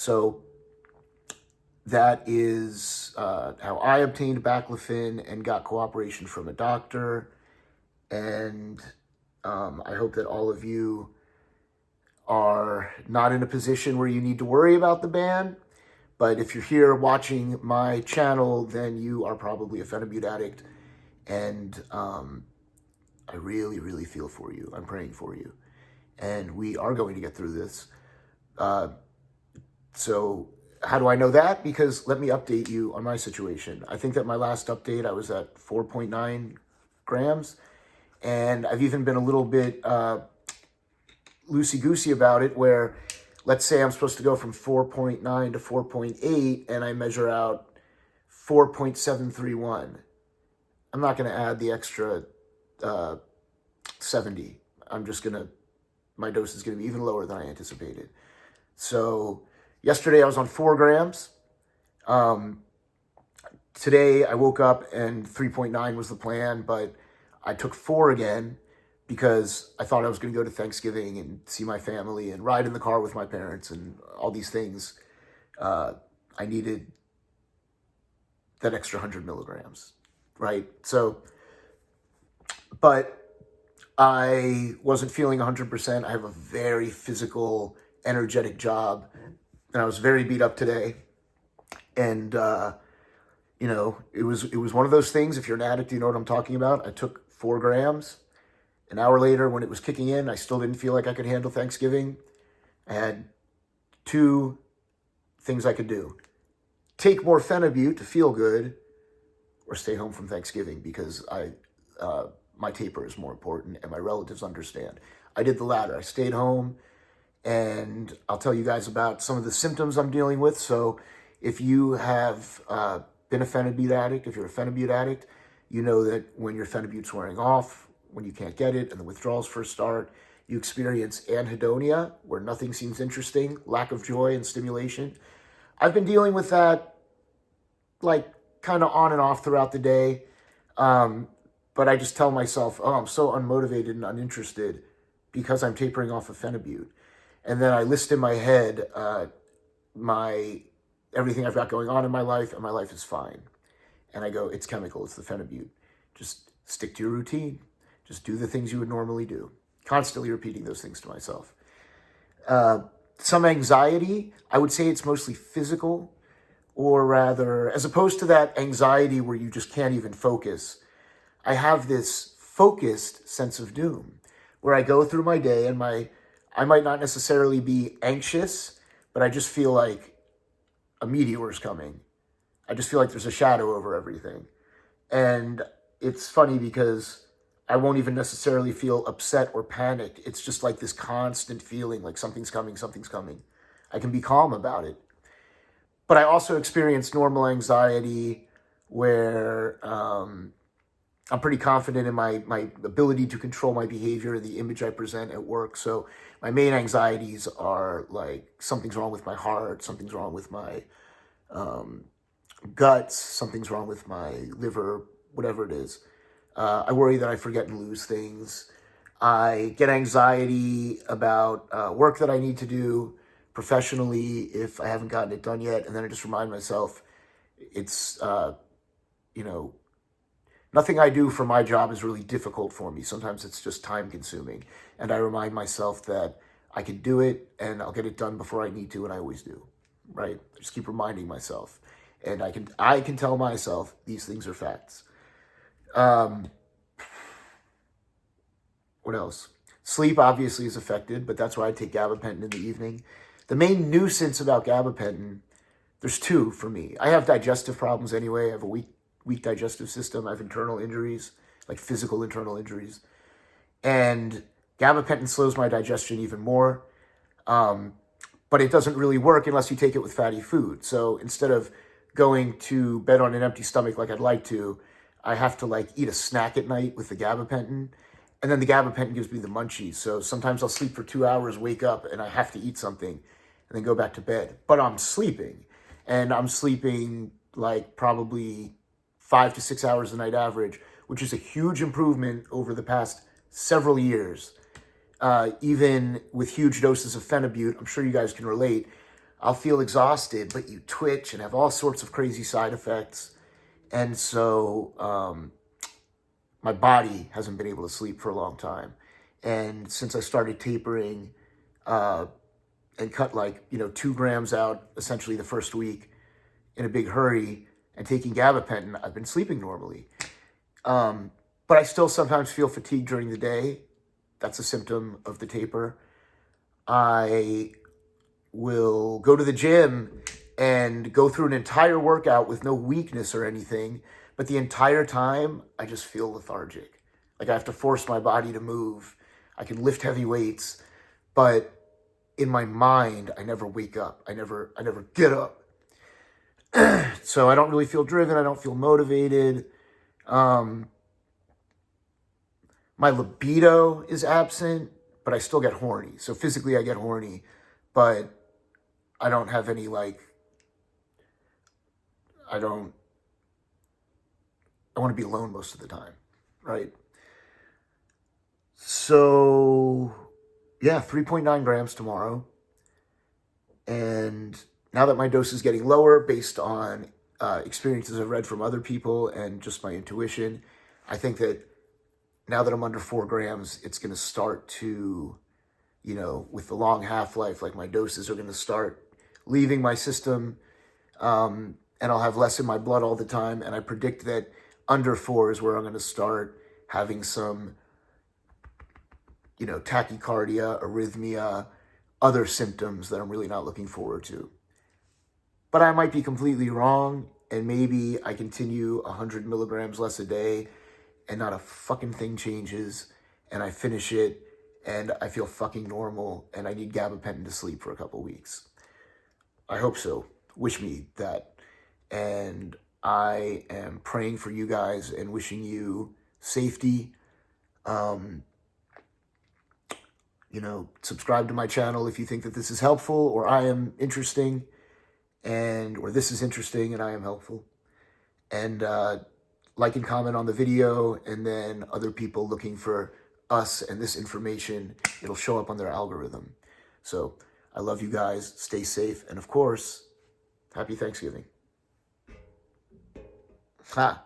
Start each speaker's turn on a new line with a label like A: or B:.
A: So that is how I obtained baclofen and got cooperation from a doctor. And I hope that all of you are not in a position where you need to worry about the ban. But if you're here watching my channel, then you are probably a Phenibut addict. And I really, really feel for you. I'm praying for you. And we are going to get through this. So how do I know that? Because let me update you on my situation. I think that my last update, I was at 4.9 grams. And I've even been a little bit loosey-goosey about it, where let's say I'm supposed to go from 4.9 to 4.8 and I measure out 4.731. I'm not going to add the extra 70. My dose is going to be even lower than I anticipated. So yesterday I was on 4 grams. Today I woke up and 3.9 was the plan, but I took 4 again because I thought I was going to go to Thanksgiving and see my family and ride in the car with my parents and all these things. I needed that extra 100 milligrams, right? So, but I wasn't feeling 100%. I have a very physical, energetic job, and I was very beat up today. And, you know, it was one of those things. If you're an addict, you know what I'm talking about. I took 4 grams. An hour later, when it was kicking in, I still didn't feel like I could handle Thanksgiving. I had 2 things I could do. Take more Phenibut to feel good, or stay home from Thanksgiving because my taper is more important and my relatives understand. I did the latter. I stayed home, and I'll tell you guys about some of the symptoms I'm dealing with. So if you have been a Phenibut addict, if you're a Phenibut addict, you know that when your Phenibut's wearing off, when you can't get it and the withdrawals first start, you experience anhedonia, where nothing seems interesting, lack of joy and stimulation. I've been dealing with that like kind of on and off throughout the day. But I just tell myself, oh, I'm so unmotivated and uninterested because I'm tapering off of Phenibut. And then I list in my head everything I've got going on in my life, and my life is fine. And I go, it's chemical, it's the Phenibut. Just stick to your routine. Just do the things you would normally do. Constantly repeating those things to myself. Some anxiety, I would say it's mostly physical, or rather, as opposed to that anxiety where you just can't even focus, I have this focused sense of doom where I go through my day and I might not necessarily be anxious, but I just feel like a meteor is coming. I just feel like there's a shadow over everything. And it's funny because I won't even necessarily feel upset or panicked. It's just like this constant feeling like something's coming, something's coming. I can be calm about it. But I also experience normal anxiety where I'm pretty confident in my ability to control my behavior and the image I present at work. So my main anxieties are like something's wrong with my heart, something's wrong with my guts, something's wrong with my liver, whatever it is. I worry that I forget and lose things. I get anxiety about work that I need to do professionally if I haven't gotten it done yet. And then I just remind myself it's, nothing I do for my job is really difficult for me. Sometimes it's just time consuming. And I remind myself that I can do it and I'll get it done before I need to, and I always do, right? I just keep reminding myself. And I can tell myself these things are facts. What else? Sleep obviously is affected, but that's why I take gabapentin in the evening. The main nuisance about gabapentin, there's 2 for me. I have digestive problems anyway. I have a weak digestive system. I have internal injuries, like physical internal injuries. And gabapentin slows my digestion even more. But it doesn't really work unless you take it with fatty food. So instead of going to bed on an empty stomach like I'd like to, I have to like eat a snack at night with the gabapentin. And then the gabapentin gives me the munchies. So sometimes I'll sleep for 2 hours, wake up, and I have to eat something and then go back to bed. But I'm sleeping. And I'm sleeping like probably 5 to 6 hours a night average, which is a huge improvement over the past several years. Even with huge doses of Phenibut, I'm sure you guys can relate. I'll feel exhausted, but you twitch and have all sorts of crazy side effects. And so my body hasn't been able to sleep for a long time. And since I started tapering and cut 2 grams out essentially the first week in a big hurry and taking gabapentin, I've been sleeping normally. But I still sometimes feel fatigued during the day. That's a symptom of the taper. I will go to the gym and go through an entire workout with no weakness or anything, but the entire time I just feel lethargic. Like I have to force my body to move. I can lift heavy weights, but in my mind, I never wake up. I never get up. So I don't really feel driven. I don't feel motivated. My libido is absent, but I still get horny. So physically I get horny, but I don't have any I want to be alone most of the time, right? So yeah, 3.9 grams tomorrow. And now that my dose is getting lower based on experiences I've read from other people and just my intuition, I think that now that I'm under 4 grams, it's going to start to, with the long half-life, like my doses are going to start leaving my system, and I'll have less in my blood all the time. And I predict that under 4 is where I'm going to start having some, tachycardia, arrhythmia, other symptoms that I'm really not looking forward to. But I might be completely wrong, and maybe I continue 100 milligrams less a day and not a fucking thing changes, and I finish it, and I feel fucking normal, and I need gabapentin to sleep for a couple weeks. I hope so. Wish me that. And I am praying for you guys and wishing you safety. Subscribe to my channel if you think that this is helpful or I am interesting, or this is interesting and I am helpful. And like and comment on the video, and then other people looking for us and this information, it'll show up on their algorithm. So I love you guys. Stay safe. And of course, happy Thanksgiving. Ha!